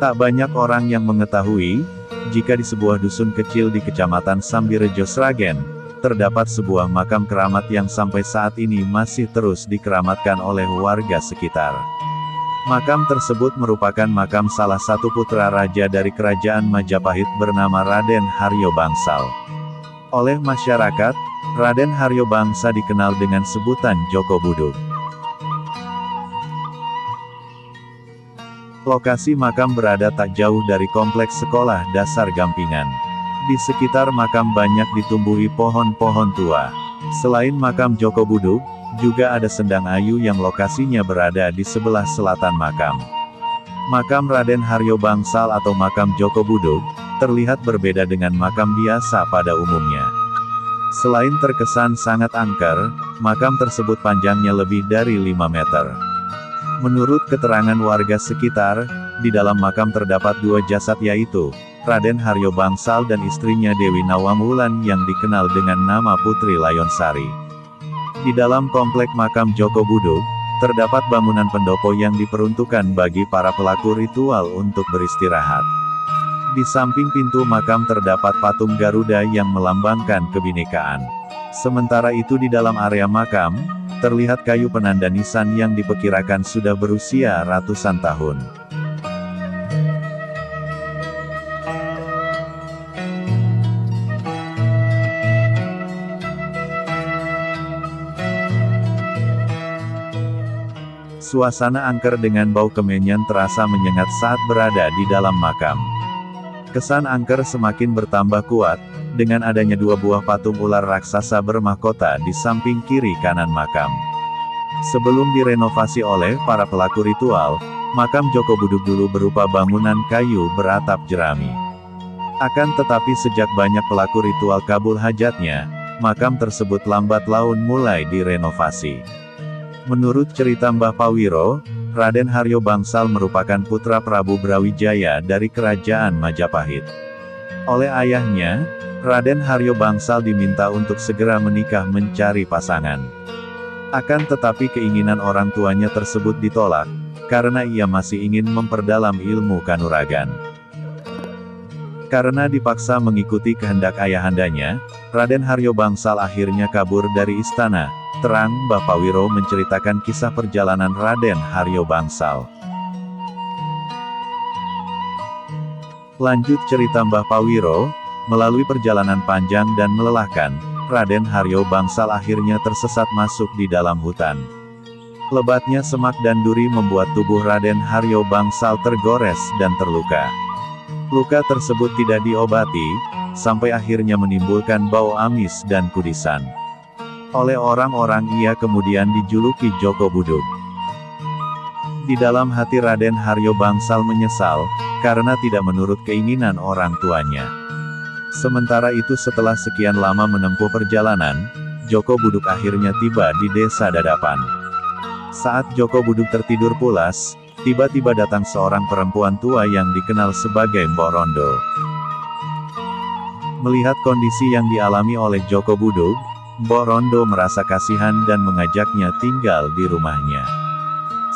Tak banyak orang yang mengetahui, jika di sebuah dusun kecil di Kecamatan Sambirejo Sragen, terdapat sebuah makam keramat yang sampai saat ini masih terus dikeramatkan oleh warga sekitar. Makam tersebut merupakan makam salah satu putra raja dari Kerajaan Majapahit bernama Raden Haryo Bangsal. Oleh masyarakat, Raden Haryo Bangsa dikenal dengan sebutan Joko Budug. Lokasi makam berada tak jauh dari kompleks sekolah dasar Gampingan. Di sekitar makam banyak ditumbuhi pohon-pohon tua. Selain makam Joko Budug, juga ada Sendang Ayu yang lokasinya berada di sebelah selatan makam. Makam Raden Haryo Bangsal atau makam Joko Budug, terlihat berbeda dengan makam biasa pada umumnya. Selain terkesan sangat angker, makam tersebut panjangnya lebih dari 5 meter. Menurut keterangan warga sekitar, di dalam makam terdapat 2 jasad yaitu, Raden Haryo Bangsal dan istrinya Dewi Nawangwulan yang dikenal dengan nama Putri Layonsari. Di dalam komplek makam Joko Budug, terdapat bangunan pendopo yang diperuntukkan bagi para pelaku ritual untuk beristirahat. Di samping pintu makam terdapat patung Garuda yang melambangkan kebinekaan. Sementara itu di dalam area makam, terlihat kayu penanda nisan yang diperkirakan sudah berusia ratusan tahun. Suasana angker dengan bau kemenyan terasa menyengat saat berada di dalam makam. Kesan angker semakin bertambah kuat, dengan adanya 2 buah patung ular raksasa bermahkota di samping kiri kanan makam. Sebelum direnovasi oleh para pelaku ritual, makam Joko Budug dulu berupa bangunan kayu beratap jerami. Akan tetapi sejak banyak pelaku ritual kabul hajatnya, makam tersebut lambat laun mulai direnovasi. Menurut cerita Mbah Pawiro, Raden Haryo Bangsal merupakan putra Prabu Brawijaya dari Kerajaan Majapahit. Oleh ayahnya, Raden Haryo Bangsal diminta untuk segera menikah mencari pasangan. Akan tetapi keinginan orang tuanya tersebut ditolak, karena ia masih ingin memperdalam ilmu kanuragan. Karena dipaksa mengikuti kehendak ayahandanya, Raden Haryo Bangsal akhirnya kabur dari istana. Terang Mbah Pawiro menceritakan kisah perjalanan Raden Haryo Bangsal. Lanjut cerita Mbah Pawiro, melalui perjalanan panjang dan melelahkan, Raden Haryo Bangsal akhirnya tersesat masuk di dalam hutan. Lebatnya semak dan duri membuat tubuh Raden Haryo Bangsal tergores dan terluka. Luka tersebut tidak diobati, sampai akhirnya menimbulkan bau amis dan kudisan. Oleh orang-orang ia kemudian dijuluki Joko Budug. Di dalam hati Raden Haryo Bangsal menyesal, karena tidak menurut keinginan orang tuanya. Sementara itu setelah sekian lama menempuh perjalanan, Joko Budug akhirnya tiba di desa Dadapan. Saat Joko Budug tertidur pulas, tiba-tiba datang seorang perempuan tua yang dikenal sebagai Mbok Rondo. Melihat kondisi yang dialami oleh Joko Budug, Mbok Rondo merasa kasihan dan mengajaknya tinggal di rumahnya.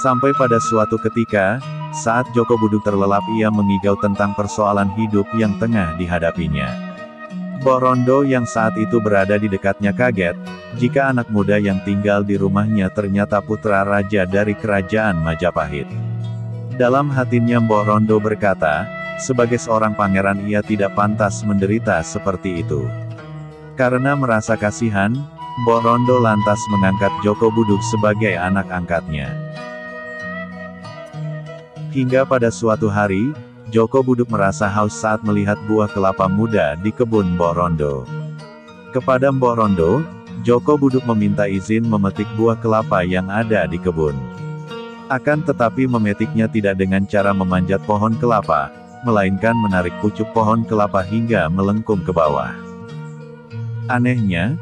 Sampai pada suatu ketika, saat Joko Budug terlelap ia mengigau tentang persoalan hidup yang tengah dihadapinya. Mbok Rondo yang saat itu berada di dekatnya kaget, jika anak muda yang tinggal di rumahnya ternyata putra raja dari Kerajaan Majapahit. Dalam hatinya Mbok Rondo berkata, sebagai seorang pangeran ia tidak pantas menderita seperti itu. Karena merasa kasihan, Mbok Rondo lantas mengangkat Joko Budug sebagai anak angkatnya. Hingga pada suatu hari, Joko Budug merasa haus saat melihat buah kelapa muda di kebun Mbok Rondo. Kepada Mbok Rondo, Joko Budug meminta izin memetik buah kelapa yang ada di kebun. Akan tetapi memetiknya tidak dengan cara memanjat pohon kelapa, melainkan menarik pucuk pohon kelapa hingga melengkung ke bawah. Anehnya,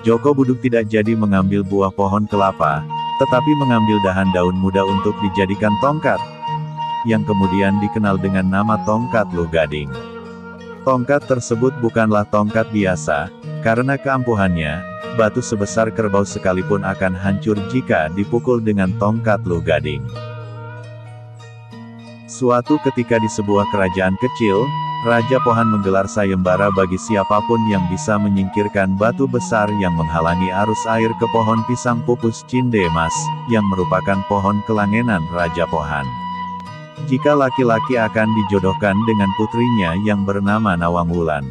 Joko Budug tidak jadi mengambil buah pohon kelapa, tetapi mengambil dahan daun muda untuk dijadikan tongkat, yang kemudian dikenal dengan nama tongkat Luh Gading. Tongkat tersebut bukanlah tongkat biasa, karena keampuhannya, batu sebesar kerbau sekalipun akan hancur jika dipukul dengan tongkat Luh Gading. Suatu ketika di sebuah kerajaan kecil, Raja Pohan menggelar sayembara bagi siapapun yang bisa menyingkirkan batu besar yang menghalangi arus air ke pohon pisang pupus Cindemas, yang merupakan pohon kelangenan Raja Pohan. Jika laki-laki akan dijodohkan dengan putrinya yang bernama Nawangwulan.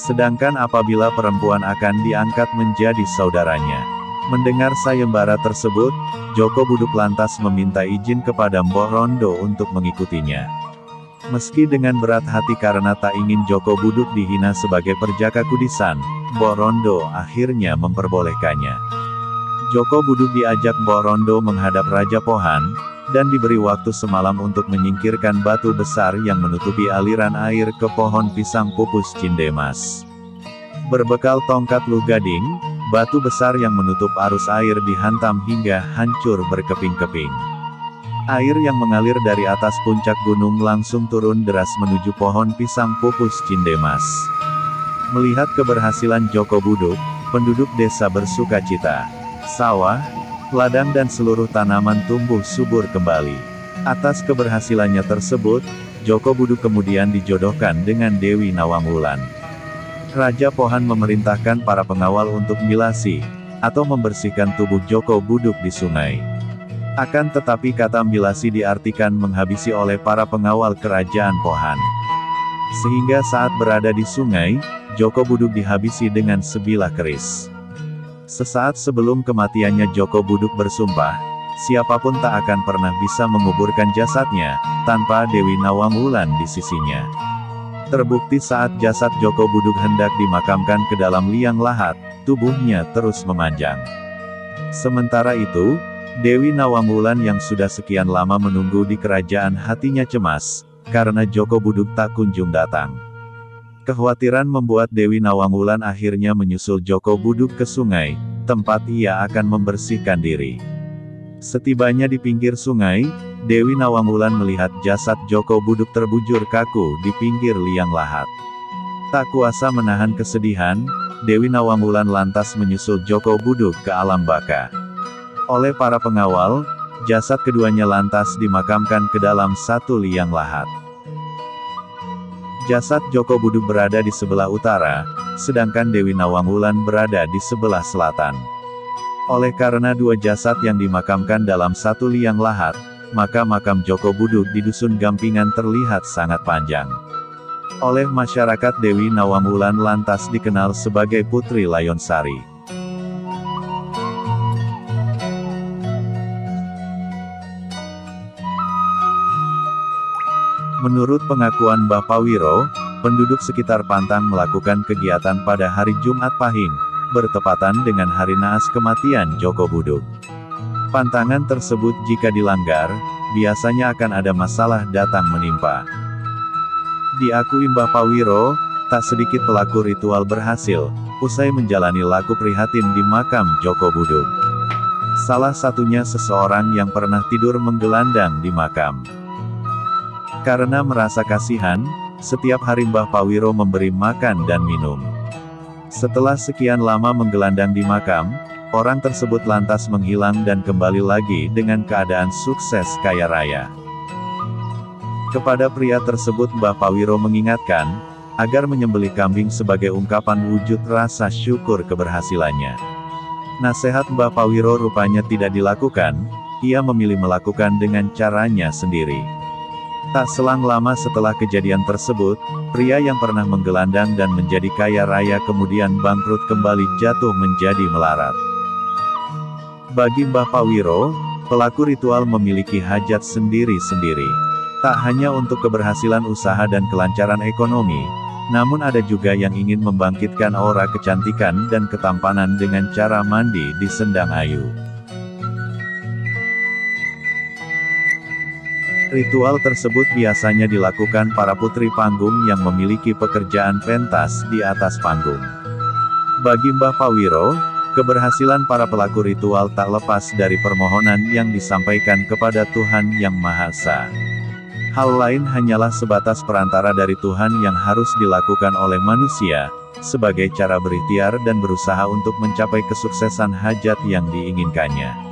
Sedangkan apabila perempuan akan diangkat menjadi saudaranya. Mendengar sayembara tersebut, Joko Buduk lantas meminta izin kepada Mbok Rondo untuk mengikutinya. Meski dengan berat hati karena tak ingin Joko Buduk dihina sebagai perjaka kudisan, Mbok Rondo akhirnya memperbolehkannya. Joko Buduk diajak Mbok Rondo menghadap Raja Pohan, dan diberi waktu semalam untuk menyingkirkan batu besar yang menutupi aliran air ke pohon pisang pupus Cindemas. Berbekal tongkat Luh Gading, batu besar yang menutup arus air dihantam hingga hancur berkeping-keping. Air yang mengalir dari atas puncak gunung langsung turun deras menuju pohon pisang pupus Cindemas. Melihat keberhasilan Joko Buduk, penduduk desa bersuka cita. Sawah, ladang dan seluruh tanaman tumbuh subur kembali. Atas keberhasilannya tersebut, Joko Buduk kemudian dijodohkan dengan Dewi Nawangwulan. Raja Pohan memerintahkan para pengawal untuk milasi, atau membersihkan tubuh Joko Buduk di sungai. Akan tetapi kata milasi diartikan menghabisi oleh para pengawal kerajaan Pohan. Sehingga saat berada di sungai, Joko Buduk dihabisi dengan sebilah keris. Sesaat sebelum kematiannya Joko Buduk bersumpah, siapapun tak akan pernah bisa menguburkan jasadnya, tanpa Dewi Nawangwulan di sisinya. Terbukti saat jasad Joko Buduk hendak dimakamkan ke dalam liang lahat, tubuhnya terus memanjang. Sementara itu, Dewi Nawangwulan yang sudah sekian lama menunggu di kerajaan hatinya cemas, karena Joko Buduk tak kunjung datang. Kekhawatiran membuat Dewi Nawangwulan akhirnya menyusul Joko Buduk ke sungai, tempat ia akan membersihkan diri. Setibanya di pinggir sungai, Dewi Nawangwulan melihat jasad Joko Buduk terbujur kaku di pinggir liang lahat. Tak kuasa menahan kesedihan, Dewi Nawangwulan lantas menyusul Joko Buduk ke alam baka. Oleh para pengawal, jasad keduanya lantas dimakamkan ke dalam satu liang lahat. Jasad Joko Buduk berada di sebelah utara, sedangkan Dewi Nawangwulan berada di sebelah selatan. Oleh karena dua jasad yang dimakamkan dalam satu liang lahat, maka makam Joko Buduk di Dusun Gampingan terlihat sangat panjang. Oleh masyarakat Dewi Nawangwulan lantas dikenal sebagai Putri Layonsari. Menurut pengakuan Mbah Pawiro, penduduk sekitar Pantang melakukan kegiatan pada hari Jumat Pahing, bertepatan dengan hari naas kematian Joko Buduk. Pantangan tersebut jika dilanggar, biasanya akan ada masalah datang menimpa. Diakui Mbah Pawiro, tak sedikit pelaku ritual berhasil, usai menjalani laku prihatin di makam Joko Buduk. Salah satunya seseorang yang pernah tidur menggelandang di makam. Karena merasa kasihan, setiap hari Mbah Pawiro memberi makan dan minum. Setelah sekian lama menggelandang di makam, orang tersebut lantas menghilang dan kembali lagi dengan keadaan sukses kaya raya. Kepada pria tersebut Mbah Pawiro mengingatkan, agar menyembelih kambing sebagai ungkapan wujud rasa syukur keberhasilannya. Nasihat Mbah Pawiro rupanya tidak dilakukan, ia memilih melakukan dengan caranya sendiri. Tak selang lama setelah kejadian tersebut, pria yang pernah menggelandang dan menjadi kaya raya kemudian bangkrut kembali jatuh menjadi melarat. Bagi Mbah Pawiro, pelaku ritual memiliki hajat sendiri-sendiri. Tak hanya untuk keberhasilan usaha dan kelancaran ekonomi, namun ada juga yang ingin membangkitkan aura kecantikan dan ketampanan dengan cara mandi di Sendang Ayu. Ritual tersebut biasanya dilakukan para putri panggung yang memiliki pekerjaan pentas di atas panggung. Bagi Mbah Pawiro, keberhasilan para pelaku ritual tak lepas dari permohonan yang disampaikan kepada Tuhan Yang Maha Esa. Hal lain hanyalah sebatas perantara dari Tuhan yang harus dilakukan oleh manusia, sebagai cara berikhtiar dan berusaha untuk mencapai kesuksesan hajat yang diinginkannya.